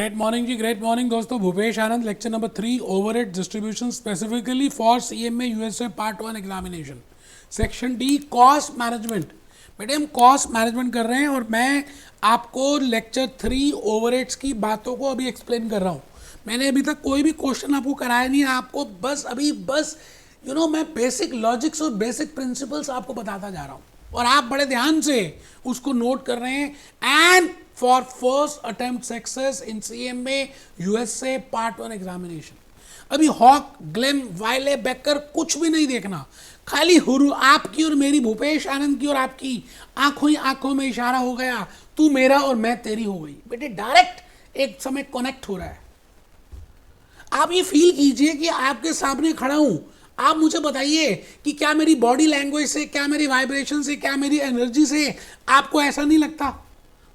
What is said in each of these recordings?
Great morning ji, great morning दोस्तों। Bhupesh Anand, lecture number 3, overhead distribution specifically for CMA USA part 1 examination, section D, cost management. बेटे हम cost management कर रहे हैं और मैं आपको लेक्चर 3 ओवरहेड्स की बातों को अभी एक्सप्लेन कर रहा हूँ। मैंने अभी तक कोई भी क्वेश्चन आपको कराया नहीं है, आपको बस मैं बेसिक लॉजिक्स और बेसिक प्रिंसिपल्स आपको बताता जा रहा हूँ और आप बड़े ध्यान से उसको नोट कर रहे हैं। And for first attempt success in CMA USA part 1 examination. अभी हॉक, ग्लेम, वाइले, बेकर कुछ भी नहीं देखना, खाली हुरू आपकी और मेरी, भूपेश आनंद की और आपकी आंखों ही आंखों में इशारा हो गया, तू मेरा और मैं तेरी हो गई। बेटे डायरेक्ट एक समय कनेक्ट हो रहा है। आप ये फील कीजिए कि आपके सामने खड़ा हूं, आप मुझे बताइए कि क्या मेरी बॉडी लैंग्वेज से, क्या मेरी वाइब्रेशन से, क्या मेरी एनर्जी से आपको ऐसा नहीं लगता?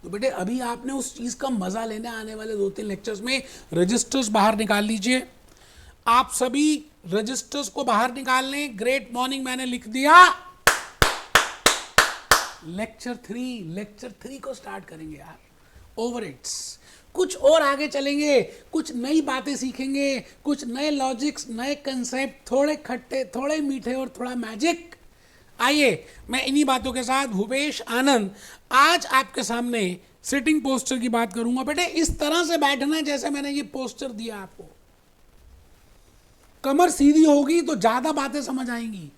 तो बेटे अभी आपने उस चीज का मजा लेने आने वाले 2-3 लेक्चर्स में रजिस्टर्स बाहर निकाल लीजिए। आप सभी रजिस्टर्स को बाहर निकाल लें। ग्रेट मॉर्निंग मैंने लिख दिया। लेक्चर 3 को स्टार्ट करेंगे यार। ओवरहेड्स, कुछ और आगे चलेंगे, कुछ नई बातें सीखेंगे, कुछ नए लॉजिक्स, नए कंसेप्ट, थोड़े खट्टे, थोड़े मीठे और थोड़ा मैजिक। आइए मैं इन्हीं बातों के साथ भूपेश आनंद आज आपके सामने सिटिंग पोस्चर की बात करूंगा। बेटे इस तरह से बैठना जैसे मैंने ये पोस्चर दिया आपको। कमर सीधी होगी तो ज्यादा बातें समझ आएंगी।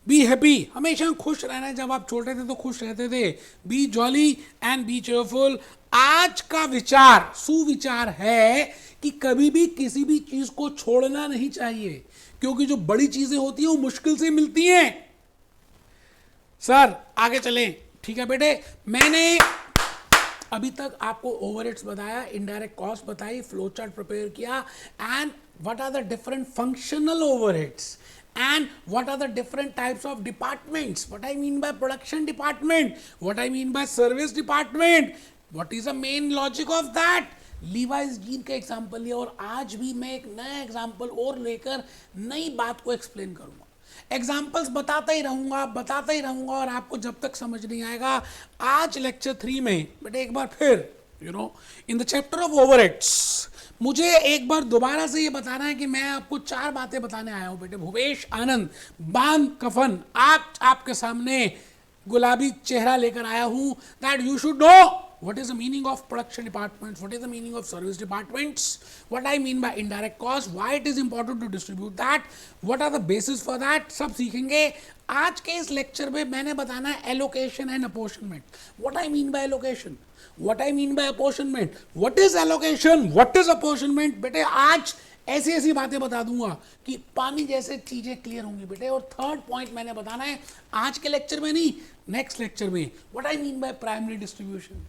बी हैप्पी, हमेशा खुश रहना है। जब आप छोटे थे तो खुश रहते थे। B jolly and B cheerful. आज का विचार सुविचार है कि कभी भी किसी भी चीज को छोड़ना नहीं चाहिए, क्योंकि जो बड़ी चीजें होती हैं वो मुश्किल से मिलती हैं। सर आगे चलें। ठीक है बेटे, मैंने अभी तक आपको ओवरहेड्स बताया, इनडायरेक्ट कॉस्ट बताई, फ्लो चार्ट प्रिपेयर किया, and what are the different functional overheads and what are the different types of departments, what I mean by production department, what I mean by service department, what is the main logic of that. Levi's gene का example लिया और आज भी मैं एक नया example और लेकर नई बात को एक्सप्लेन करूंगा। एग्जाम्पल्स बताता ही रहूंगा और आपको जब तक समझ नहीं आएगा। आज लेक्चर 3 में बेटे एक बार फिर in the chapter of overheads मुझे एक बार दोबारा से ये बताना है कि मैं आपको 4 बातें बताने आया हूं। बेटे भूपेश आनंद बांध कफन आपके सामने गुलाबी चेहरा लेकर आया हूं, that you should know what is the meaning of production departments, what is the meaning of service departments, what I mean by indirect cost, why it is important to distribute that, what are the basis for that, सब सीखेंगे। आज के इस lecture में मैंने बताना है allocation and apportionment, what I mean by allocation, what I mean by apportionment, what is allocation, what is apportionment। बेटे आज ऐसी ऐसी बातें बता दूंगा कि पानी जैसे चीजें क्लियर होंगी बेटे। और थर्ड पॉइंट मैंने बताना है आज के लेक्चर में नहीं, नेक्स्ट लेक्चर में, what I mean by primary distribution,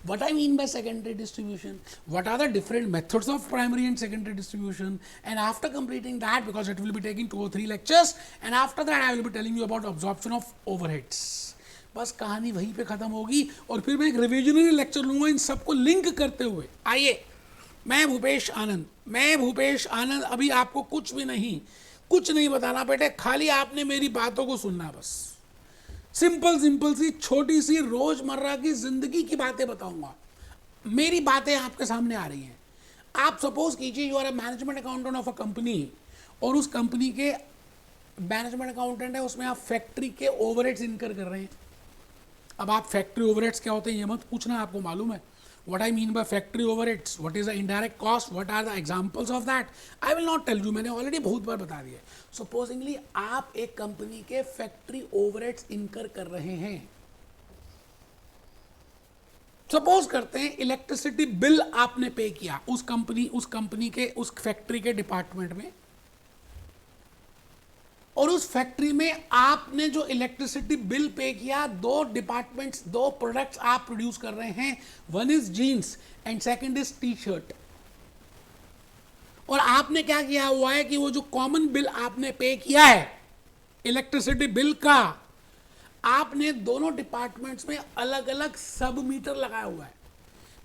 what I mean by secondary distribution, what are the different methods of primary and secondary distribution, and after completing that, because it will be taking 2 or 3 lectures, and after that I will be telling you about absorption of overheads। बस कहानी वहीं पे खत्म होगी और फिर मैं एक रिविजनरी लेक्चर लूंगा इन सबको लिंक करते हुए। आइए मैं भूपेश आनंद अभी आपको कुछ नहीं बताना बेटे, खाली आपने मेरी बातों को सुनना। बस सिंपल सी छोटी सी रोजमर्रा की जिंदगी की बातें बताऊंगा। मेरी बातें आपके सामने आ रही हैं। आप सपोज कीजिए you are a management accountant of a company और उस कंपनी के मैनेजमेंट अकाउंटेंट है, उसमें आप फैक्ट्री के ओवरहेड्स इनकर कर रहे हैं। अब आप फैक्ट्री ओवरहेड्स क्या होते हैं ये मत पूछना, आपको मालूम है। What I mean by factory overheads, what is the indirect cost, what are the examples of that, I will not tell you, मैंने ऑलरेडी बहुत बार बता दिया। सपोजिंगली आप एक कंपनी के फैक्ट्री ओवरहेड्स इनकर कर रहे हैं। सपोज करते हैं इलेक्ट्रिसिटी बिल आपने पे किया उस कंपनी के उस फैक्ट्री के डिपार्टमेंट में, और उस फैक्ट्री में आपने जो इलेक्ट्रिसिटी बिल पे किया, 2 डिपार्टमेंट्स, 2 प्रोडक्ट्स आप प्रोड्यूस कर रहे हैं, one is jeans and second is T shirt. और आपने क्या किया हुआ है कि वो जो कॉमन बिल आपने पे किया है इलेक्ट्रिसिटी बिल का, आपने दोनों डिपार्टमेंट्स में अलग अलग सब मीटर लगाया हुआ है।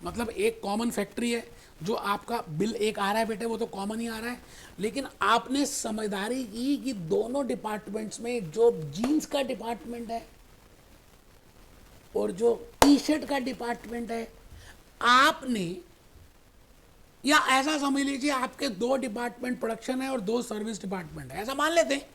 मतलब एक कॉमन फैक्ट्री है, जो आपका बिल एक आ रहा है बेटे वो तो कॉमन ही आ रहा है, लेकिन आपने समझदारी की कि दोनों डिपार्टमेंट्स में जो जीन्स का डिपार्टमेंट है और जो टी शर्ट का डिपार्टमेंट है, आपने या ऐसा समझ लीजिए आपके 2 डिपार्टमेंट प्रोडक्शन है और 2 सर्विस डिपार्टमेंट है, ऐसा मान लेते हैं।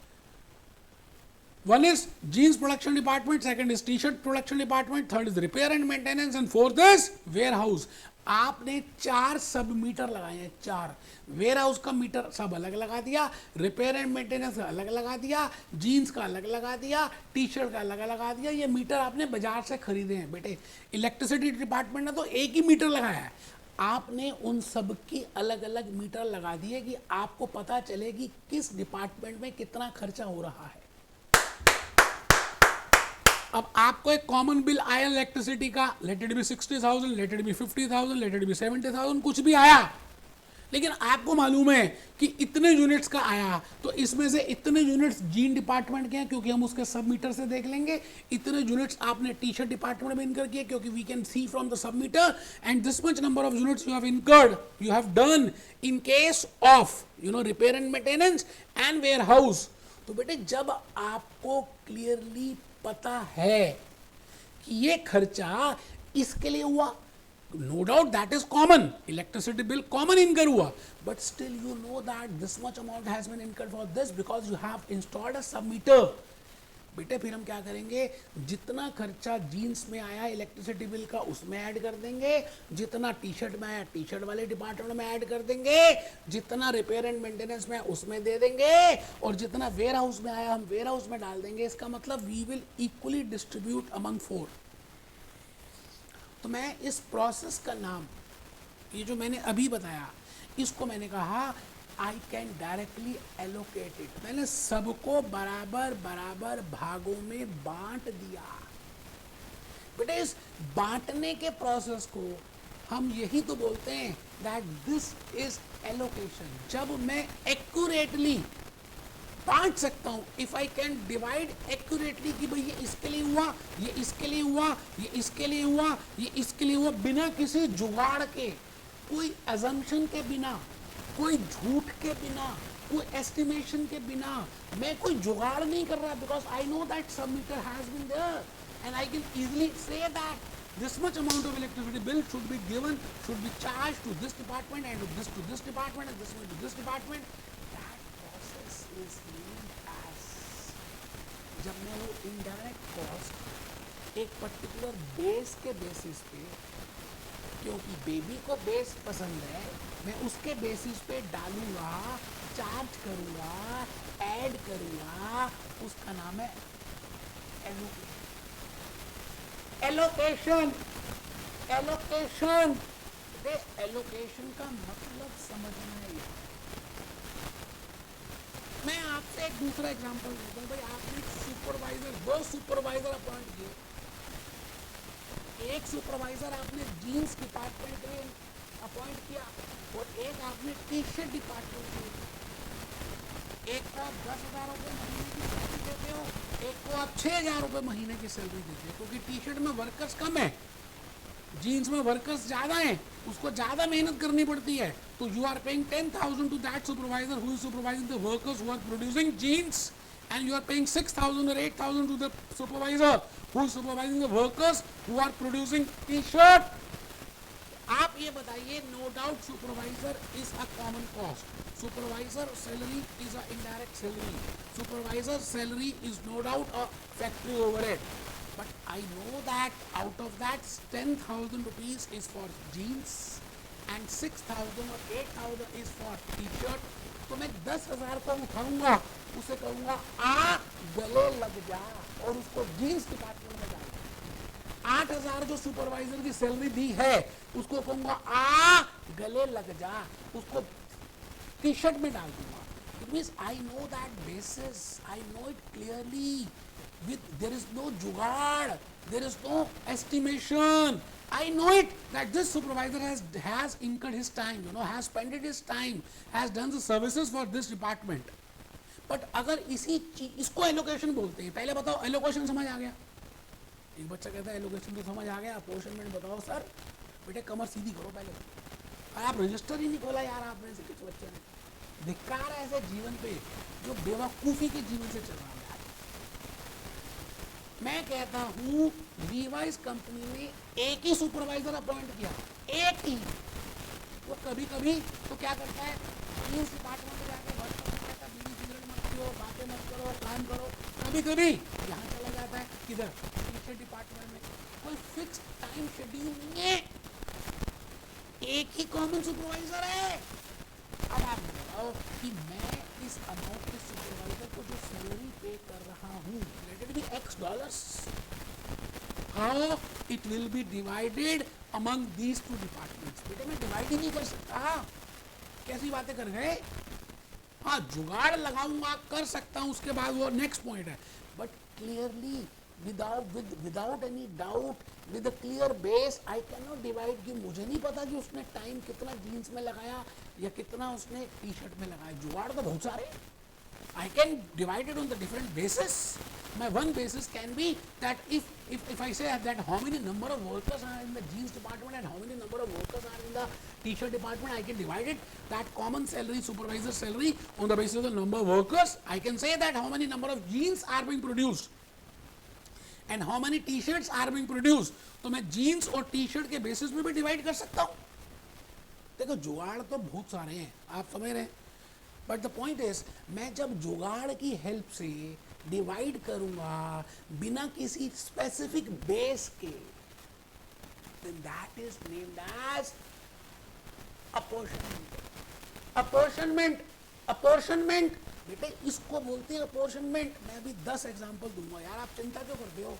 One is jeans production department, second is t-shirt production department, third is repair and maintenance, and fourth is warehouse. आपने 4 सब मीटर लगाए हैं, 4 वेयर हाउस का मीटर सब अलग लगा दिया, रिपेयर एंड मेंटेनेंस का अलग लगा दिया, जीन्स का अलग लगा दिया, टी शर्ट का अलग लगा दिया। ये मीटर आपने बाजार से खरीदे हैं बेटे। इलेक्ट्रिसिटी डिपार्टमेंट ने तो एक ही मीटर लगाया है, आपने उन सब की अलग अलग मीटर लगा दिए कि आपको पता चले कि किस डिपार्टमेंट में कितना खर्चा हो रहा है। अब आपको एक कॉमन बिल आया इलेक्ट्रिसिटी का, let it be 60,000, let it be 50,000, let it be 70,000, कुछ भी आया, लेकिन आपको मालूम है कि इतने यूनिट्स का आया, तो इसमें से इतने यूनिट्स जीन डिपार्टमेंट के हैं क्योंकि हम उसके सब मीटर से देख लेंगे, इतने यूनिट्स आपने टी शर्ट डिपार्टमेंट में इनकर किए क्योंकि we can see from the sub meter, and this much number of units you have incurred, you have done in case of repair and maintenance and warehouse. तो बेटे जब आपको clearly पता है कि ये खर्चा इसके लिए हुआ, no doubt that is common, electricity bill common incur हुआ, but still you know that this much amount has been incurred for this because you have installed a sub meter. बेटे फिर हम क्या करेंगे, जितना खर्चा जीन्स में आया इलेक्ट्रिसिटी बिल का उसमें ऐड कर देंगे, जितना टी शर्ट में आया टी शर्ट वाले डिपार्टमेंट में ऐड कर देंगे, जितना रिपेयर एंड मेंटेनेंस में उसमें दे देंगे, और जितना वेयर हाउस में आया हम वेयर हाउस में डाल देंगे। इसका मतलब we will equally distribute among 4। तो मैं इस प्रोसेस का नाम, ये जो मैंने अभी बताया, इसको मैंने कहा I can directly allocate it. मैंने सबको बराबर बराबर भागों में बांट दिया। बेटे इस बांटने के प्रोसेस को हम यही तो बोलते हैं दैट दिस इज एलोकेशन। जब मैं एक्यूरेटली बांट सकता हूं, if I can divide accurately कि भाई ये इसके लिए हुआ, ये इसके लिए हुआ, ये इसके लिए हुआ, ये इसके लिए हुआ, बिना किसी जुगाड़ के, कोई अजम्पशन के बिना, कोई झूठ के बिना, कोई एस्टिमेशन के बिना, मैं कोई जुगाड़ नहीं कर रहा, because I know that sub meter has been there and I can easily say that this much amount of electricity bill should be given, should be charged to this department and to this department and this one to this department. That process is named as, जब मैं वो indirect cost एक particular base के basis पे, क्योंकि baby को base पसंद है, मैं उसके बेसिस पे डालूंगा, चार्ज करूंगा, ऐड करूंगा, उसका नाम है एलोकेशन। एलोकेशन एलोकेशन एलोकेशन का मतलब समझना है। मैं आपसे एक दूसरा एग्जांपल देता हूँ। भाई आपने सुपरवाइजर, 2 सुपरवाइजर अपॉइंट किए, एक सुपरवाइजर आपने जीन्स डिपार्टमेंट में अपॉइंट किया और एक आपने टी शर्ट डिपार्टमेंट में। एक को आप 10,000 रुपये महीने की सैलरी देते हो, एक को आप 6,000 रुपये महीने की सैलरी देते हो, क्योंकि टी शर्ट में वर्कर्स कम है, जीन्स में वर्कर्स ज्यादा हैं, उसको ज्यादा मेहनत करनी पड़ती है। तो you are paying 10,000 to that supervisor who is supervising the workers who are producing jeans, and you are paying 6,000 or 8,000 to the supervisor who is supervising the workers who are producing t-shirt. आप ये बताइए, no doubt supervisor is a common cost. Supervisor salary is a indirect salary. Supervisor salary is no doubt a factory overhead. But I know that out of that 10,000 rupees is for jeans and 6,000 or 8,000 is for t-shirt. तो मैं 10,000 को उठाऊंगा, उसे कहूंगा आ गले लग जा, और उसको जीन्स डिपार्टमेंट में डालूंगा। 8,000 जो सुपरवाइजर की सैलरी दी है उसको कहूंगा आ गले लग जा, उसको टी शर्ट में डाल दूंगा। It means I know that basis, I know it clearly, with there is no jugaad, there is no estimation. I know it that this supervisor has incurred his time, has spent his time, has done the services for this department. But अगर इसको allocation बोलते हैं। पहले बताओ allocation समझ आ गया? एक बच्चा कहता है एलोकेशन तो समझ आ गया, अपोर्शनमेंट बताओ सर। बेटे कमर सीधी करो पहले, और आप रजिस्टर ही नहीं खोला यार, आप में से किस बच्चे ने। धिक्कार है ऐसे जीवन पे जो बेवकूफ़ी के जीवन से चल रहा है। मैं कहता हूं लीवाइस कंपनी ने एक ही सुपरवाइजर अपॉइंट किया, एक ही, तो कभी कभी तो क्या करता है, जीन्स डिपार्टमेंट में जाकर वर्क कहता है बीड़ी सिगरेट मत पियो, बातें मत करो, काम करो। कभी कभी यहाँ चला जाता है किधर, टी शर्ट डिपार्टमेंट में। कोई फिक्स टाइम शेड्यूल नहीं है, एक ही कॉमन सुपरवाइजर है। अब आप बताओ कि मैं इस अमाउंट के सुपरवाइजर को जो सैलरी पे कर रहा हूँ, let it be x dollars, how it will be divided among these two departments. बेटे मैं डिवाइड ही नहीं कर सकता। कैसी बातें कर गए। हाँ जुगाड़ लगाऊंगा, कर सकता हूं, उसके बाद वो नेक्स्ट पॉइंट है। But clearly without any doubt with a clear base I can not divide. कि मुझे नहीं पता कि उसने टाइम कितना जीन्स में लगाया या कितना उसने टी शर्ट में लगाया। जुगाड़ तो बहुत सारे, I can divide it on the different basis. My one basis can be that if I say that how many number of workers are in the jeans department and how many number of workers are in the t-shirt department, I can divide it that common salary, supervisor salary, on the basis of the number of workers. I can say that how many number of jeans are being produced and how many t-shirts are being produced. तो मैं jeans और t-shirt के basis में भी divide कर सकता हूँ। देखो जुगाड़ तो बहुत सारे हैं, आप समझ रहे हैं। बट द पॉइंट इज, मैं जब जुगाड़ की हेल्प से डिवाइड करूंगा बिना किसी स्पेसिफिक बेस के, then that is named as apportionment. apportionment apportionment बेटे इसको बोलते हैं apportionment। मैं अभी 10 एग्जांपल दूंगा। यार आप चिंता क्यों करते हो,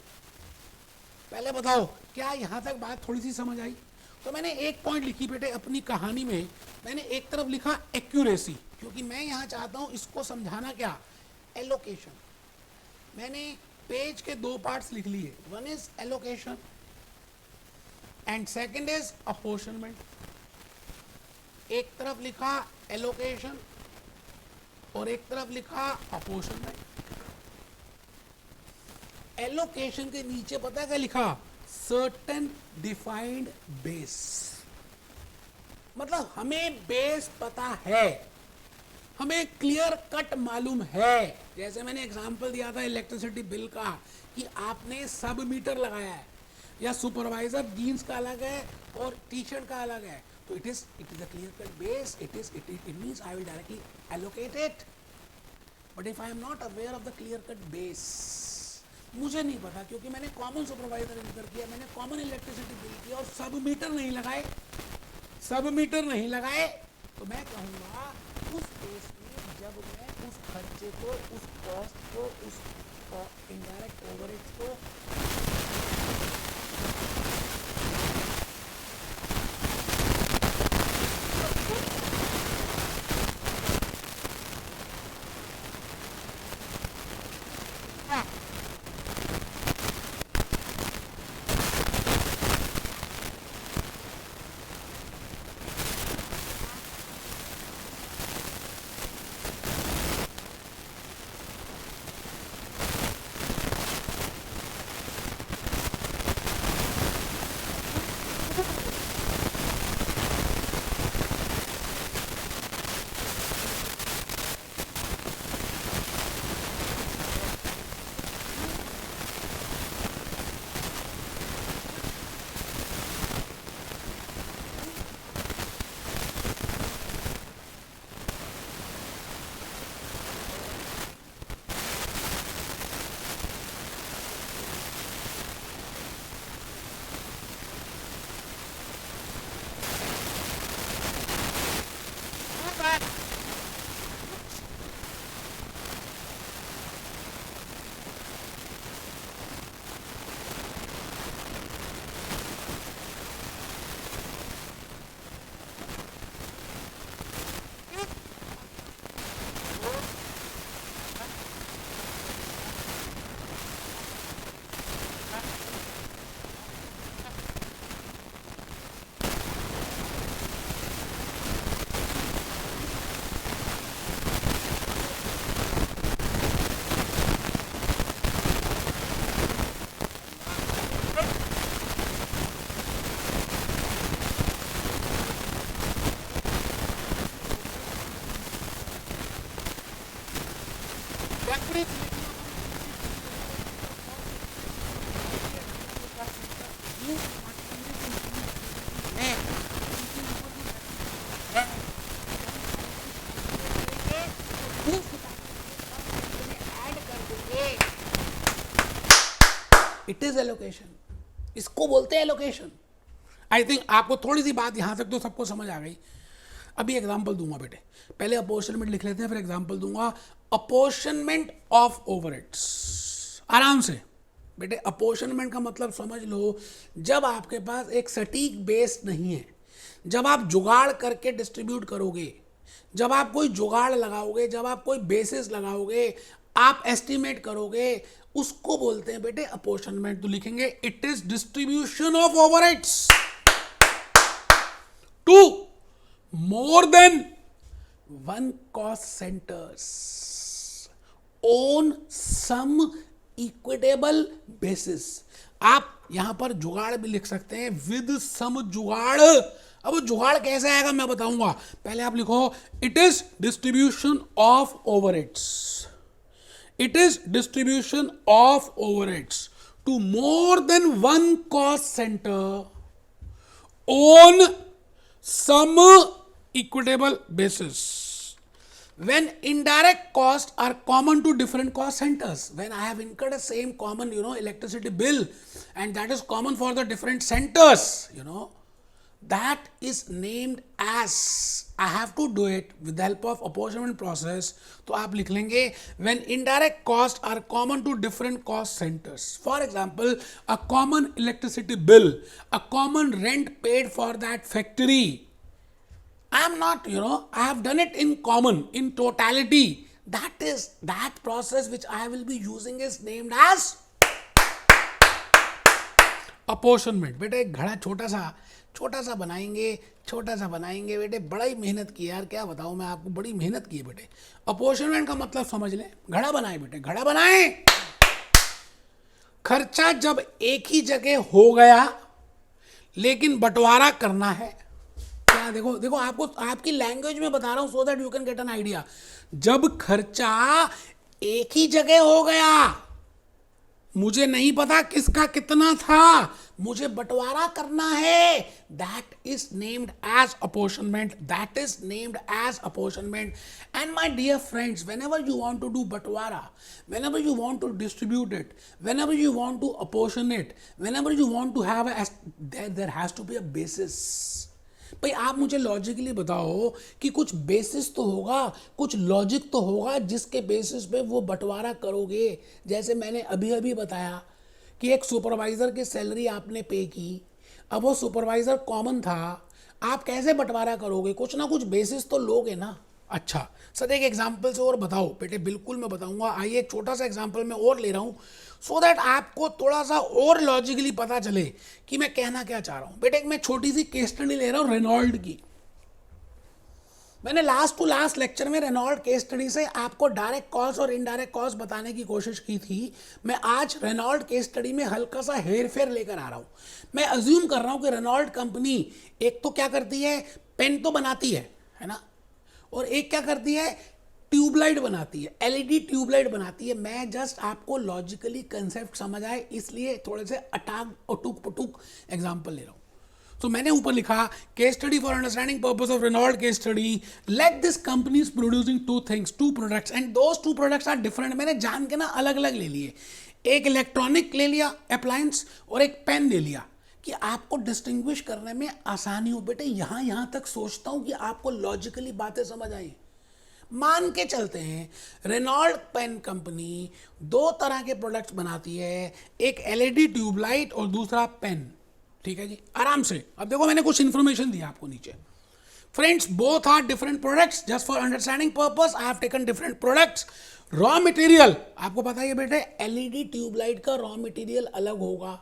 पहले बताओ क्या यहां तक बात थोड़ी सी समझ आई। तो मैंने एक पॉइंट लिखी बेटे अपनी कहानी में, मैंने एक तरफ लिखा एक्यूरेसी, क्योंकि मैं यहां चाहता हूं इसको समझाना क्या, एलोकेशन। मैंने पेज के दो पार्ट्स लिख लिए, one is allocation and second is apportionment. एक तरफ लिखा एलोकेशन और एक तरफ लिखा अपोर्शनमेंट। एलोकेशन के नीचे पता है क्या लिखा, सर्टेन डिफाइंड बेस। मतलब हमें बेस पता है, हमें क्लियर कट मालूम है। जैसे मैंने एग्जांपल दिया था इलेक्ट्रिसिटी बिल का, कि आपने सब मीटर लगाया है या सुपरवाइजर जीन्स का अलग है और टी शर्ट का अलग है, तो it is a clear cut base. It means I will directly allocate it. But if I am not aware of the clear cut base, मुझे नहीं पता, क्योंकि मैंने कॉमन सुपरवाइजर इंटर किया, मैंने कॉमन इलेक्ट्रिसिटी बिल किया और सब मीटर नहीं लगाए, तो मैं कहूँगा उस केस में जब मैं उस खर्चे को, उस कॉस्ट को, उस इनडायरेक्ट ओवरहेड्स को इट इज एलोकेशन, इसको बोलते हैं एलोकेशन। आई थिंक आपको थोड़ी सी बात यहां तक तो सबको समझ आ गई। अभी एग्जांपल दूंगा बेटे, पहले अपोर्शनमेंट लिख लेते हैं, फिर एग्जांपल दूंगा। अपोर्शनमेंट ऑफ ओवरहेड्स, आराम से बेटे। अपोर्शनमेंट का मतलब समझ लो, जब आपके पास एक सटीक बेस नहीं है, जब आप जुगाड़ करके डिस्ट्रीब्यूट करोगे, जब आप कोई जुगाड़ लगाओगे, जब आप कोई बेसिस लगाओगे, आप एस्टिमेट करोगे, उसको बोलते हैं बेटे अपोर्शनमेंट। तो लिखेंगे it is distribution of overheads to more than one cost centres on some equitable basis. आप यहां पर जुगाड़ भी लिख सकते हैं, विद सम जुगाड़। अब जुगाड़ कैसे आएगा मैं बताऊंगा, पहले आप लिखो it is distribution of overheads, it is distribution of overheads to more than one cost centre on some equitable basis when indirect costs are common to different cost centers. When I have incurred a same common electricity bill and that is common for the different centers, that is named as, I have to do it with the help of apportionment process. तो आप लिख लेंगे when indirect costs are common to different cost centers. For example, a common electricity bill, a common rent paid for that factory. I am not, I have done it in common, in totality. That process which I will be using is named as apportionment. बेटे एक घड़ा छोटा सा बनाएंगे बेटे, बड़ा ही मेहनत की यार, क्या बताऊं मैं आपको, बड़ी मेहनत की है बेटे। अपॉर्शनमेंट का मतलब समझ लें, घड़ा बनाए बेटे, घड़ा बनाए। खर्चा जब एक ही जगह हो गया लेकिन बंटवारा करना है, क्या देखो आपको आपकी लैंग्वेज में बता रहा हूं so that you can get an idea. जब खर्चा एक ही जगह हो गया, मुझे नहीं पता किसका कितना था, मुझे बंटवारा करना है, that is named as apportionment, that is named as apportionment. And my dear friends, whenever you want to do बंटवारा, whenever you want to distribute it, whenever you want to apportion it, whenever you want to have there has to be a basis। भाई आप मुझे logically बताओ कि कुछ basis तो होगा, कुछ लॉजिक तो होगा जिसके बेसिस पे वो बंटवारा करोगे। जैसे मैंने अभी बताया कि एक सुपरवाइजर की सैलरी आपने पे की, अब वो सुपरवाइजर कॉमन था, आप कैसे बंटवारा करोगे, कुछ ना कुछ बेसिस तो लोगे ना। अच्छा सर एक एग्जाम्पल से और बताओ बेटे, बिल्कुल मैं बताऊंगा। आइए एक छोटा सा एग्जाम्पल मैं और ले रहा हूं सो दैट आपको थोड़ा सा और लॉजिकली पता चले कि मैं कहना क्या चाह रहा हूं। बेटे मैं छोटी सी केस स्टडी ले रहा हूं रेनॉल्ड की। मैंने लास्ट टू लास्ट लेक्चर में रेनॉल्ड केस स्टडी से आपको डायरेक्ट कॉस्ट और इनडायरेक्ट कॉस्ट बताने की कोशिश की थी। मैं आज रेनॉल्ड केस स्टडी में हल्का सा हेर फेर लेकर आ रहा हूं। मैं अज्यूम कर रहा हूं कि रेनॉल्ड कंपनी एक तो क्या करती है, पेन तो बनाती है ना, और एक क्या करती है, ट्यूबलाइट बनाती है, एलईडी ट्यूबलाइट बनाती है। मैं जस्ट आपको लॉजिकली कंसेप्ट समझ आए इसलिए थोड़े से अटूक पटूक एग्जांपल ले रहा हूं। तो मैंने ऊपर लिखा case study for understanding purpose of Reynold case study, let this company is producing two products and those two products are different. मैंने जान के ना अलग अलग ले लिए, एक इलेक्ट्रॉनिक ले लिया अप्लायंस और एक पेन ले लिया कि आपको डिस्टिंग्विश करने में आसानी हो। बेटे यहां तक सोचता हूं कि आपको लॉजिकली बातें समझ आई। मान के चलते हैं रेनॉल्ड पेन कंपनी दो तरह के प्रोडक्ट्स बनाती है, एक एलईडी ट्यूबलाइट और दूसरा पेन। ठीक है जी, आराम से। अब देखो मैंने कुछ इंफॉर्मेशन दिया आपको नीचे। Friends both are different products, just for understanding purpose I have taken different products. Raw material आपको पता है बेटे, एलईडी ट्यूबलाइट का रॉ मटेरियल अलग होगा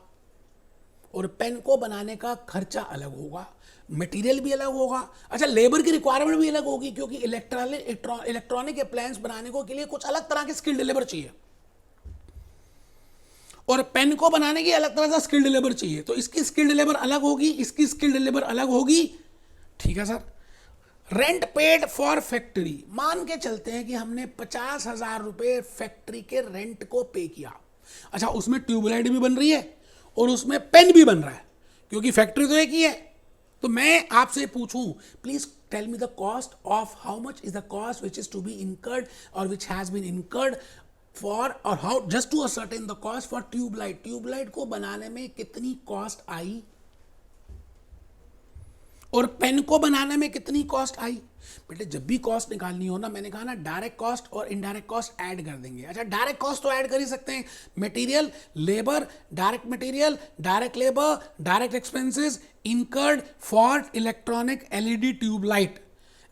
और पेन को बनाने का खर्चा अलग होगा, मटेरियल भी अलग होगा। अच्छा लेबर की रिक्वायरमेंट भी अलग होगी क्योंकि इलेक्ट्रॉनिक अप्लायंस बनाने को के लिए कुछ अलग तरह के स्किल्ड लेबर चाहिए और पेन को बनाने की अलग तरह से स्किल्ड लेबर चाहिए। तो इसकी स्किल्ड लेबर अलग होगी, इसकी स्किल्ड लेबर अलग होगी। ठीक है sir. Rent paid for factory, मान के चलते हैं कि हमने 50,000 रुपए फैक्ट्री के रेंट को पे किया। अच्छा उसमें ट्यूबलाइट भी बन रही है और उसमें पेन भी बन रहा है क्योंकि फैक्ट्री तो एक ही है। तो मैं आपसे पूछूं please tell me the cost of how much is the cost which is to be incurred और which has been incurred for और how just to ascertain the cost for tubelight, tubelight को बनाने में कितनी कॉस्ट आई और pen को बनाने में कितनी कॉस्ट आई। बेटे जब भी कॉस्ट निकालनी हो ना, मैंने कहा ना डायरेक्ट कॉस्ट और इनडायरेक्ट कॉस्ट ऐड कर देंगे। अच्छा डायरेक्ट कॉस्ट तो ऐड कर ही सकते हैं, material, labour, direct material, direct labour, direct expenses incurred for electronic LED tubelight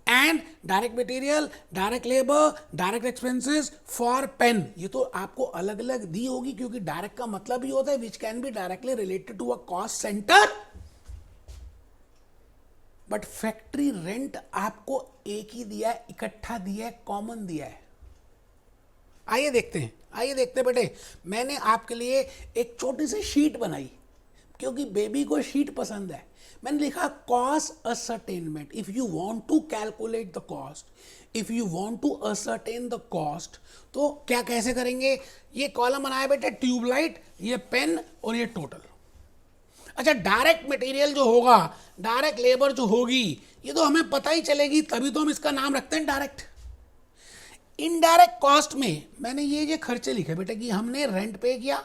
and direct material, direct labour, direct expenses for pen. ये तो आपको अलग अलग दी होगी, क्योंकि डायरेक्ट का मतलब ही होता है which can be directly related to a cost centre. But factory rent आपको एक ही दिया है, इकट्ठा दिया है, कॉमन दिया है। आइए देखते हैं बेटे, मैंने आपके लिए एक छोटी सी शीट बनाई, क्योंकि बेबी को शीट पसंद है। मैंने लिखा cost ascertainment. If you want to calculate the cost, if you want to ascertain the cost, तो क्या कैसे करेंगे। ये कॉलम बनाया बेटे ट्यूबलाइट, ये पेन और ये टोटल। अच्छा डायरेक्ट मटेरियल जो होगा, डायरेक्ट लेबर जो होगी, ये तो हमें पता ही चलेगी, तभी तो हम इसका नाम रखते हैं डायरेक्ट। इनडायरेक्ट कॉस्ट में मैंने ये खर्चे लिखे बेटे कि हमने रेंट पे किया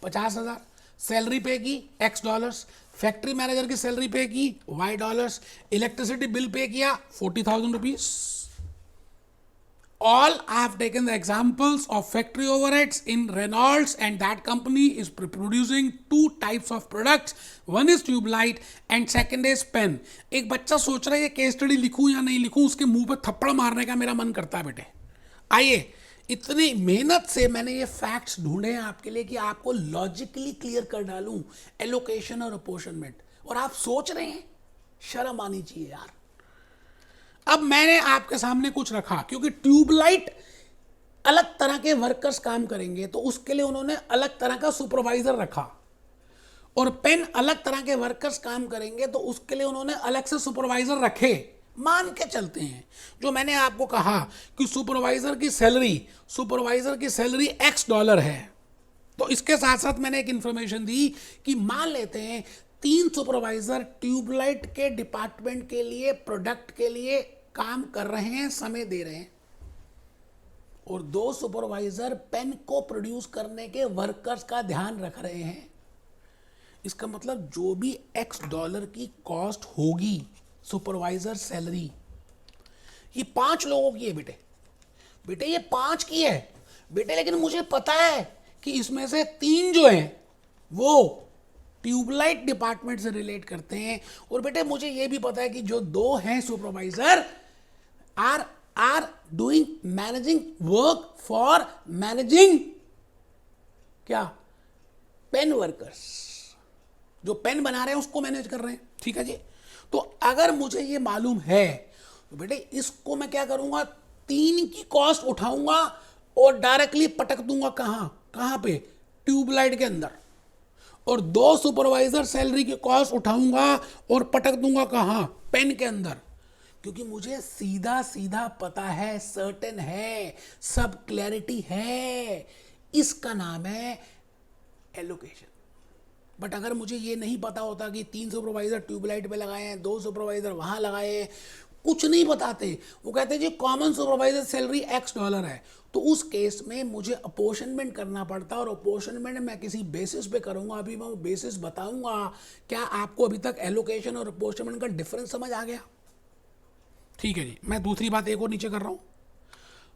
50,000, सैलरी पे की $X, फैक्ट्री मैनेजर की सैलरी पे की $Y, इलेक्ट्रिसिटी बिल पे किया 40,000 rupees. All I have taken the examples of factory overheads in Reynolds, and that company is producing two types of products. One is tube light and second is pen. एक बच्चा सोच रहा है ये case study लिखूं या नहीं लिखूं, उसके मुंह पे थप्पड़ मारने का मेरा मन करता है बेटे। आइए, इतनी मेहनत से मैंने ये फैक्ट्स ढूंढे हैं आपके लिए कि आपको लॉजिकली क्लियर कर डालूं एलोकेशन और अपोर्शनमेंट, और आप सोच रहे हैं, शर्म आनी चाहिए यार। अब मैंने आपके सामने कुछ रखा, क्योंकि ट्यूबलाइट अलग तरह के वर्कर्स काम करेंगे, तो उसके लिए उन्होंने अलग तरह का सुपरवाइजर रखा, और पेन अलग तरह के वर्कर्स काम करेंगे, तो उसके लिए उन्होंने अलग से सुपरवाइजर रखे। मान के चलते हैं जो मैंने आपको कहा कि सुपरवाइजर की सैलरी $X है, तो इसके साथ साथ मैंने एक इंफॉर्मेशन दी कि मान लेते हैं 3 सुपरवाइजर ट्यूबलाइट के डिपार्टमेंट के लिए, प्रोडक्ट के लिए काम कर रहे हैं, समय दे रहे हैं, और 2 सुपरवाइजर पेन को प्रोड्यूस करने के वर्कर्स का ध्यान रख रहे हैं। इसका मतलब जो भी $X की कॉस्ट होगी सुपरवाइजर सैलरी, ये 5 लोगों की है बेटे ये 5 की है बेटे, लेकिन मुझे पता है कि इसमें से 3 जो हैं वो ट्यूबलाइट डिपार्टमेंट से रिलेट करते हैं, और बेटे मुझे ये भी पता है कि जो 2 हैं supervisor are doing managing work for managing क्या, पेन वर्कर्स, जो पेन बना रहे हैं उसको मैनेज कर रहे हैं। ठीक है जी, तो अगर मुझे ये मालूम है तो बेटे इसको मैं क्या करूंगा, 3 की कॉस्ट उठाऊंगा और डायरेक्टली पटक दूंगा कहां पे, ट्यूबलाइट के अंदर, और 2 सुपरवाइजर सैलरी की कॉस्ट उठाऊंगा और पटक दूंगा कहां, पेन के अंदर, क्योंकि मुझे सीधा सीधा पता है, सर्टेन है, सब क्लैरिटी है, इसका नाम है एलोकेशन। बट अगर मुझे ये नहीं पता होता कि 3 सुपरवाइजर ट्यूबलाइट पे लगाए हैं, 2 सुपरवाइजर वहां लगाए हैं, कुछ नहीं बताते, वो कहते हैं जी कॉमन सुपरवाइजर सैलरी $X है, तो उस केस में मुझे अपोर्शनमेंट करना पड़ता, और अपोर्शनमेंट मैं किसी बेसिस पे करूंगा, अभी मैं वो बेसिस बताऊंगा। क्या आपको अभी तक एलोकेशन और अपोर्शनमेंट का डिफरेंस समझ आ गया। ठीक है जी, मैं दूसरी बात एक और नीचे कर रहा हूं।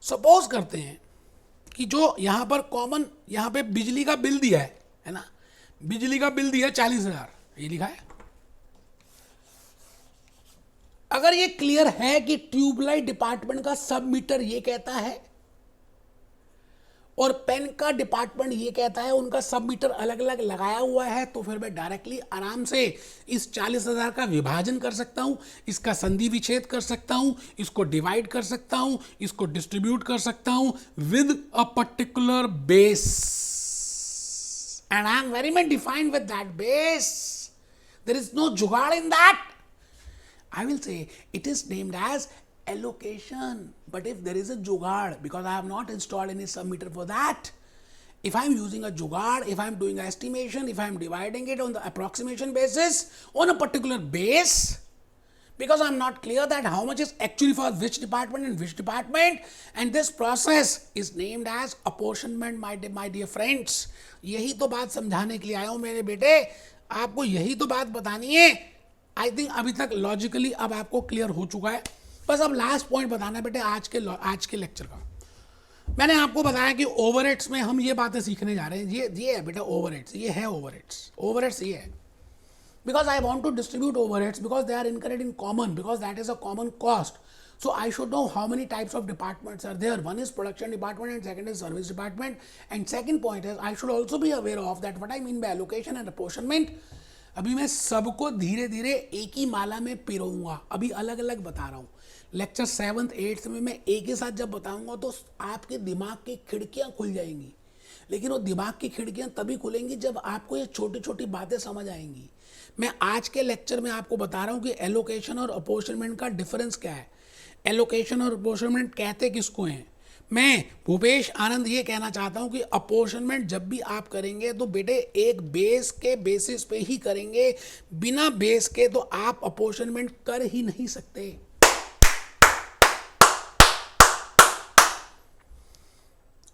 सपोज करते हैं कि जो यहां पर कॉमन, यहां पे बिजली का बिल दिया है ना, बिजली का बिल दिया 40,000, ये लिखा है। अगर ये क्लियर है कि ट्यूबलाइट डिपार्टमेंट का सब मीटर ये कहता है और पेन का डिपार्टमेंट ये कहता है, उनका सब मीटर अलग अलग लगाया हुआ है, तो फिर मैं डायरेक्टली आराम से इस 40,000 का विभाजन कर सकता हूं, इसका संधि विच्छेद कर सकता हूं, इसको डिवाइड कर सकता हूं, इसको डिस्ट्रीब्यूट कर सकता हूं with a particular base, and I am very much defined with that base. There is no jugaad in that. I will say it is named as allocation. But if there is a jugaad, because I have not installed any submeter for that, if I am using a jugaad, if I am doing an estimation, if I am dividing it on the approximation basis on a particular base, because I'm not clear that how much is actually for which department and which department, and this process is named as apportionment, my dear friends. यही तो बात समझाने के लिए आया हूं मेरे बेटे, आपको यही तो बात बतानी है. आई थिंक अभी तक लॉजिकली अब आपको क्लियर हो चुका है. बस अब लास्ट पॉइंट बताना है बेटे आज के लेक्चर का. मैंने आपको बताया कि ओवरहेड्स में हम ये बातें सीखने जा रहे हैं. ये है बेटा ओवरहेड्स, ये है ओवरहेड्स ये है. Because I want to distribute overheads because they are incurred in common, because that is a common cost. So I should know how many types of departments are there. One is production department and second is service department. And second point is I should also be aware of that what I mean by allocation and apportionment. अभी मैं सबको धीरे धीरे एक ही माला में पिरोऊंगा, अभी अलग अलग बता रहा हूँ. लेक्चर 7th 8th में मैं एक ही साथ जब बताऊंगा तो आपके दिमाग की खिड़कियाँ खुल जाएंगी. लेकिन वो दिमाग की खिड़कियाँ तभी खुलेंगी जब आपको ये छोटी छोटी बातें समझ आएंगी. मैं आज के लेक्चर में आपको बता रहा हूँ कि एलोकेशन और अपोर्शनमेंट का डिफरेंस क्या है. एलोकेशन और अपोर्शनमेंट कहते किसको हैं. मैं भूपेश आनंद ये कहना चाहता हूँ कि अपोर्शनमेंट जब भी आप करेंगे तो बेटे एक बेस के बेसिस पे ही करेंगे, बिना बेस के तो आप अपोर्शनमेंट कर ही नहीं सकते.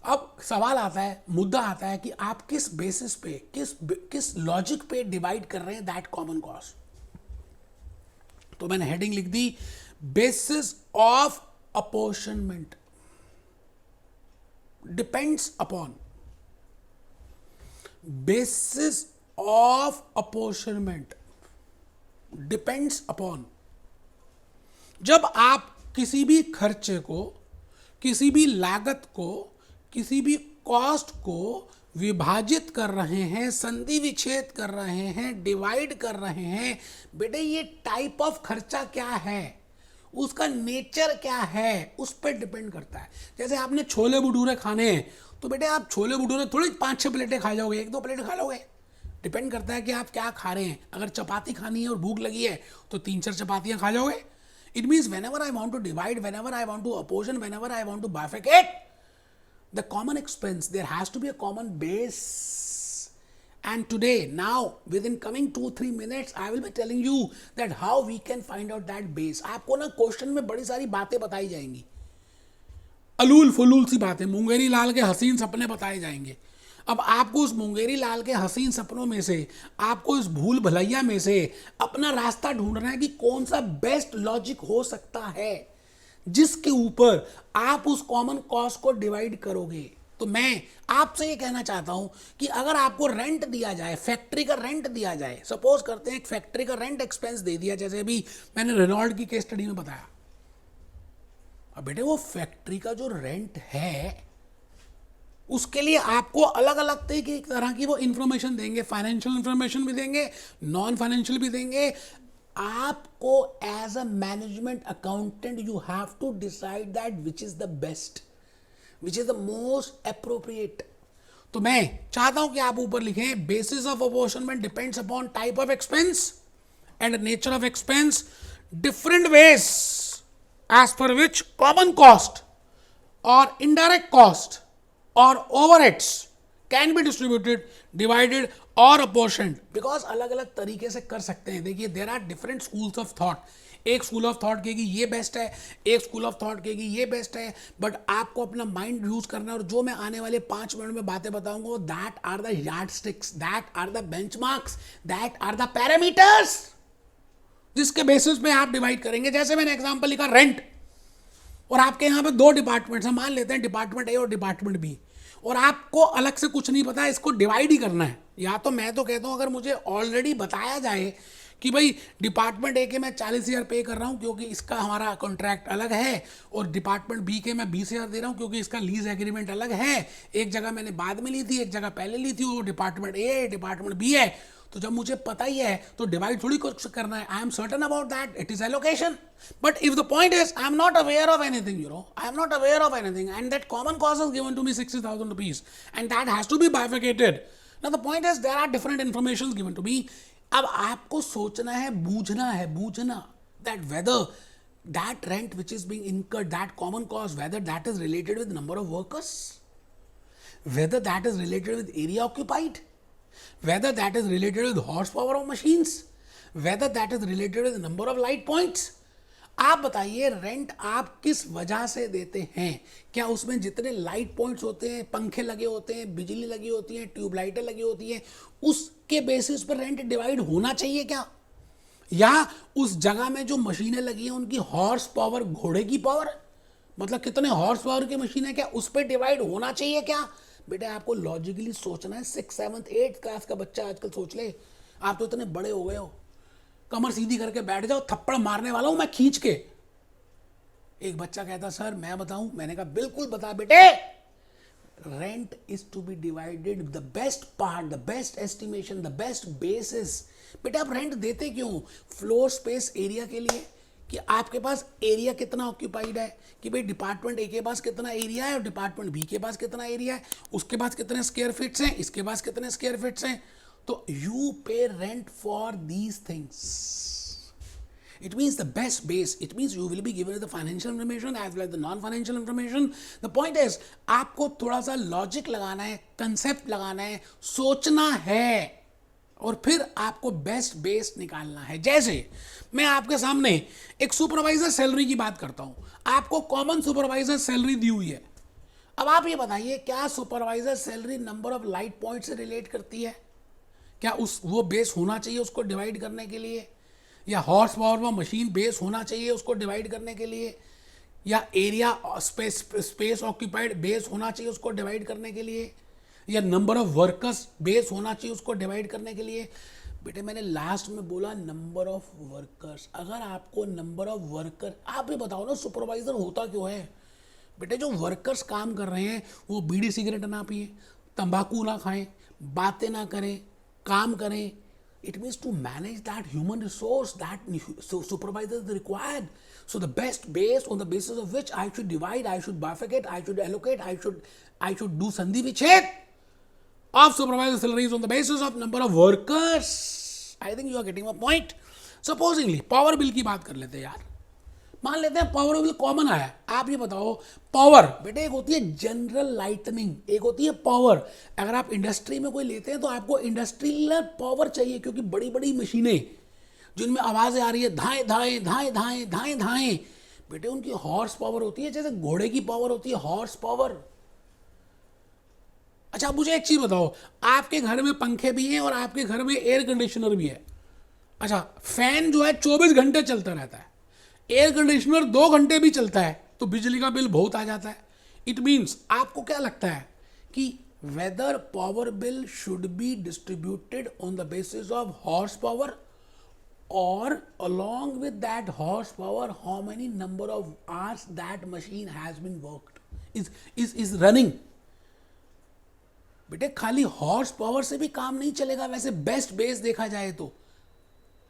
अब सवाल आता है, मुद्दा आता है कि आप किस बेसिस पे, किस लॉजिक पे डिवाइड कर रहे हैं दैट कॉमन कॉस्ट. तो मैंने हेडिंग लिख the basis of apportionment depends upon. Basis of apportionment depends upon. जब आप किसी भी खर्चे को, किसी भी लागत को, किसी भी कॉस्ट को विभाजित कर रहे हैं, संधि विच्छेद कर रहे हैं, डिवाइड कर रहे हैं, बेटे ये टाइप ऑफ खर्चा क्या है, उसका नेचर क्या है, उस पर डिपेंड करता है. जैसे आपने छोले भटूरे खाने हैं तो बेटे आप छोले भटूरे थोड़ी 5-6 प्लेटें खा जाओगे, 1-2 प्लेट खा लोगे. डिपेंड करता है कि आप क्या खा रहे हैं. अगर चपाती खानी है और भूख लगी है तो 3-4 चपातियां खा जाओगे. It means whenever I want to divide, whenever I want to apportion, whenever I want to bifurcate the common expense, there has to be a common base. And today, now, within coming 2-3 minutes, I will be telling you that how we can find out that base. आपको ना question में बड़ी सारी बातें बताई जाएंगी, अलूल फुलूल सी बातें, मुंगेरी लाल के हसीन सपने बताए जाएंगे. अब आपको उस मुंगेरी लाल के हसीन सपनों में से, आपको इस भूल भलैया में से अपना रास्ता ढूंढना है कि कौन सा बेस्ट लॉजिक हो सकता है जिसके ऊपर आप उस कॉमन कॉस्ट को डिवाइड करोगे. तो मैं आपसे ये कहना चाहता हूं कि अगर आपको रेंट दिया जाए, फैक्ट्री का रेंट दिया जाए, सपोज करते हैं एक फैक्ट्री का रेंट एक्सपेंस दे दिया, जैसे अभी मैंने रेनॉल्ट की केस स्टडी में बताया. अब बेटे वो फैक्ट्री का जो रेंट है उसके लिए आपको अलग अलग तरह की वो इंफॉर्मेशन देंगे, फाइनेंशियल इंफॉर्मेशन भी देंगे, नॉन फाइनेंशियल भी देंगे. आपको as a management accountant you have to decide that which is the best, which is the most appropriate. तो मैं चाहता हूं कि आप ऊपर लिखें basis of apportionment depends upon type of expense and nature of expense, different ways as per which common cost और indirect cost और overheads can be distributed, divided और अपोर्शनड. बिकॉज अलग अलग तरीके से कर सकते हैं. देखिए there are different schools of thought. एक स्कूल ऑफ थॉट कहेगी ये बेस्ट है, एक स्कूल ऑफ थॉट कहेगी ये बेस्ट है. बट आपको अपना माइंड यूज करना है. और जो मैं आने वाले 5 मिनट में बातें बताऊंगा that are the yardsticks, that are the benchmarks, that are the parameters जिसके बेसिस पे आप डिवाइड करेंगे. जैसे मैंने एग्जांपल लिखा रेंट, और आपके यहाँ पे 2 डिपार्टमेंट्स हैं, मान लेते हैं डिपार्टमेंट ए और डिपार्टमेंट बी, और आपको अलग से कुछ नहीं पता है, इसको डिवाइड ही करना है. या तो मैं तो कहता हूँ अगर मुझे ऑलरेडी बताया जाए कि भाई डिपार्टमेंट ए के मैं 40,000 पे कर रहा हूँ क्योंकि इसका हमारा कॉन्ट्रैक्ट अलग है, और डिपार्टमेंट बी के मैं 20,000 दे रहा हूँ क्योंकि इसका लीज एग्रीमेंट अलग है. एक जगह मैंने बाद में ली थी, एक जगह पहले ली थी, वो डिपार्टमेंट ए है, डिपार्टमेंट बी है. तो जब मुझे पता ही है तो डिवाइड थोड़ी कुछ करना है. I am certain about that, it is allocation. But if the point is, I am not aware of anything, I am not aware of anything, and that common cost is given to me 60,000 rupees, and that has to be bifurcated. Now the point is, there are different informations given to me. अब आपको सोचना है, बूझना that whether that rent which is being incurred, that common cost, whether that is related with number of workers, whether that is related with area occupied, whether that is related with horsepower of machines, whether that is related with number of light points. आप बताइए rent आप किस वजह से देते हैं? क्या उसमें जितने लाइट पॉइंट्स होते हैं, पंखे लगे होते हैं, बिजली लगी होती है, ट्यूबलाइटें लगी होती हैं, उसके बेसिस पर रेंट डिवाइड होना चाहिए क्या? या उस जगह में जो मशीनें लगी हैं उनकी हॉर्स पावर घोड़े की पावर, मतलब कितने हॉर्स पावर की मशीन है, क्या उस पर डिवाइड होना चाहिए क्या? बेटा आपको लॉजिकली सोचना है। 6, 7, 8 क्लास का बच्चा आजकल सोच ले। आप तो इतने बड़े हो गए हो, कमर सीधी करके बैठ जाओ, थप्पड़ मारने वाला हूं मैं खींच के। एक बच्चा कहता सर मैं बताऊं, मैंने कहा बिल्कुल बता बेटे। Rent is to be divided, the best part, the best estimation, the best basis. बेटा आप रेंट देते क्यों? फ्लोर स्पेस एरिया के लिए, कि आपके पास एरिया कितना ऑक्यूपाइड है, कि भाई डिपार्टमेंट ए के पास कितना एरिया है और डिपार्टमेंट बी के पास कितना एरिया है, उसके पास कितने स्क्वायर फीट्स हैं, इसके पास कितने स्क्वायर फीट्स हैं। तो यू पे rent for these things. It means the best base. It means you will be given the financial information as well as the non-financial information. The point is, आपको थोड़ा सा logic लगाना है, concept लगाना है, सोचना है, और फिर आपको बेस्ट बेस निकालना है. जैसे मैं आपके सामने एक सुपरवाइजर सैलरी की बात करता हूं. आपको कॉमन सुपरवाइजर सैलरी दी हुई है. अब आप ये बताइए क्या supervisor salary number of light point से रिलेट करती है? क्या उस वो बेस होना चाहिए उसको डिवाइड करने के लिए? या हॉर्स पावर व मशीन बेस होना चाहिए उसको डिवाइड करने के लिए? या एरिया स्पेस ऑक्यूपाइड बेस होना चाहिए उसको डिवाइड करने के लिए? या नंबर ऑफ वर्कर्स बेस होना चाहिए उसको डिवाइड करने के लिए? बेटे मैंने लास्ट में बोला नंबर ऑफ वर्कर्स. अगर आपको नंबर ऑफ वर्कर, आप ही बताओ ना सुपरवाइजर होता क्यों है? बेटे जो वर्कर्स काम कर रहे हैं वो बीड़ी सिगरेट ना पिए, तंबाकू ना खाएं, बातें ना करें, काम करें. It means to manage that human resource that supervisor is required. So the best base on the basis of which I should divide, I should bifurcate, I should allocate, I should do sandhi vichhed of supervisor salaries on the basis of number of workers. I think you are getting my point. Supposingly power bill की बात कर लेते हैं यार. मान लेते हैं power bill common आया. आप ये बताओ पावर, बेटे एक होती है जनरल लाइटनिंग, एक होती है पावर. अगर आप इंडस्ट्री में कोई लेते हैं तो आपको इंडस्ट्रियल पावर चाहिए, क्योंकि बड़ी बड़ी मशीनें जिनमें आवाजें आ रही है धाएं धाएं धाएं धाएं धाएं धाएं, बेटे उनकी हॉर्स पावर होती है जैसे घोड़े की पावर होती है, हॉर्स पावर. अच्छा मुझे एक चीज बताओ, आपके घर में पंखे भी हैं और आपके घर में एयर कंडीशनर भी है. अच्छा फैन जो है 24 घंटे चलता रहता है, एयर कंडीशनर 2 घंटे भी चलता है, तो बिजली का बिल बहुत आ जाता है. इट मीन्स आपको क्या लगता है कि whether power bill should be distributed on the basis of horsepower, और along with that horsepower how many number of hours that machine has been worked is running. बेटे खाली हॉर्स पावर से भी काम नहीं चलेगा वैसे बेस्ट बेस देखा जाए तो,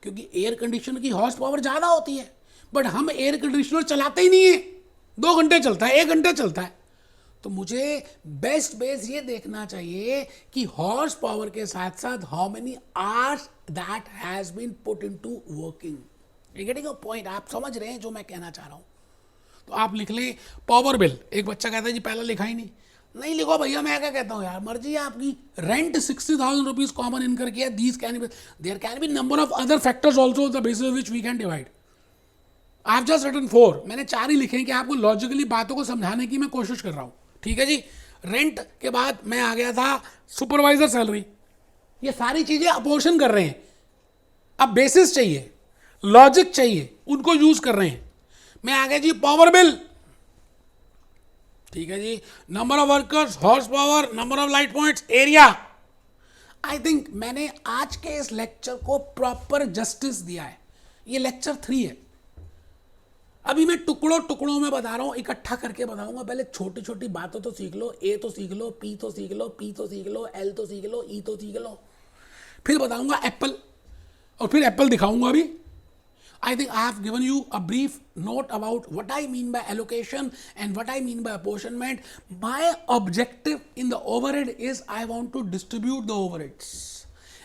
क्योंकि एयर कंडीशनर की हॉर्स पावर ज्यादा होती है, बट हम एयर कंडीशनर चलाते ही नहीं है. 2 घंटे चलता है, 1 घंटे चलता है. तो मुझे बेस्ट बेस ये देखना चाहिए कि हॉर्स पावर के साथ साथ how many hours that has been put into working. Getting a point? आप समझ रहे हैं जो मैं कहना चाह रहा हूं? तो आप लिख लें पावर बिल. एक बच्चा कहता है जी पहला लिखा ही नहीं लिखो भैया. मैं क्या कहता हूं यार, मर्जी है आपकी. रेंट 60,000 रुपीज कॉमन इनकर किया. These can be, there can be number of other factors also the basis which we can divide. I have just written 4. मैंने 4 ही लिखे हैं कि आपको लॉजिकली बातों को समझाने की मैं कोशिश कर रहा हूं. ठीक है जी. रेंट के बाद मैं आ गया था सुपरवाइजर सैलरी. ये सारी चीजें अपोर्शन कर रहे हैं. अब बेसिस चाहिए, लॉजिक चाहिए, उनको यूज कर रहे हैं. मैं आ गया जी पावर बिल. ठीक है जी. Number of workers, horse power, number of light points, area. I think मैंने आज के इस लेक्चर को प्रॉपर जस्टिस दिया है. ये लेक्चर 3 है. अभी मैं टुकड़ों टुकड़ों में बता रहा हूं, इकट्ठा करके बताऊंगा. पहले छोटी छोटी बातों तो सीख लो. ए तो सीख लो, पी तो सीख लो, पी तो सीख लो, एल तो सीख लो, ई तो सीख लो. फिर बताऊंगा एप्पल, और फिर एप्पल दिखाऊंगा अभी. I think I have given you a brief note about what I mean by allocation and what I mean by apportionment. My objective in the overhead is I want to distribute the overheads.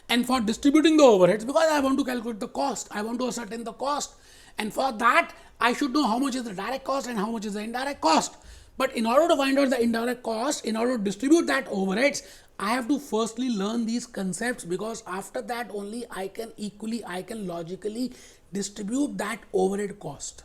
And for distributing the overheads, because I want to calculate the cost, I want to ascertain the cost. And for that, I should know how much is the direct cost and how much is the indirect cost. But in order to find out the indirect cost, in order to distribute that overheads, I have to firstly learn these concepts, because after that only I can logically distribute that overhead cost.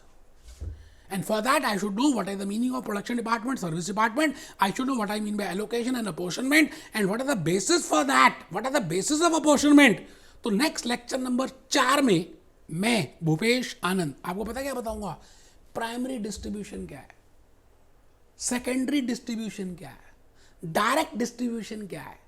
And for that, I should know what is the meaning of production department, service department. I should know what I mean by allocation and apportionment, and what are the basis for that. What are the basis of apportionment? तो next lecture number 4 में मैं भूपेश आनंद आपको पता क्या बताऊंगा? Primary distribution क्या है, secondary distribution क्या है, डायरेक्ट डिस्ट्रीब्यूशन क्या है,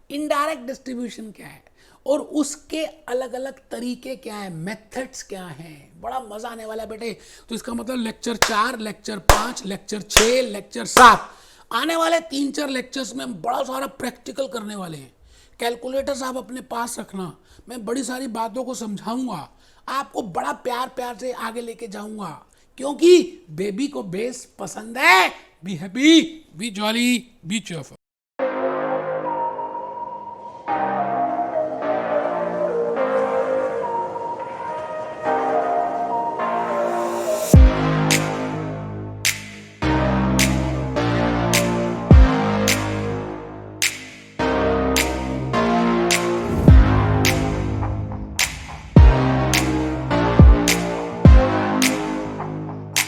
इनडायरेक्ट डिस्ट्रीब्यूशन क्या है, और उसके अलग अलग तरीके क्या है, मेथड्स क्या हैं. बड़ा मजा आने वाला है बेटे. तो इसका मतलब लेक्चर 4, लेक्चर 5, लेक्चर 6, लेक्चर 7 आने वाले 3-4 लेक्चर्स में हम बड़ा सारा प्रैक्टिकल करने वाले हैं. कैलकुलेटर्स आप अपने पास रखना. मैं बड़ी सारी बातों को समझाऊंगा, आपको बड़ा प्यार प्यार से आगे लेके जाऊंगा, क्योंकि बेबी को बेस पसंद है. Be happy, B jolly, B cheerful.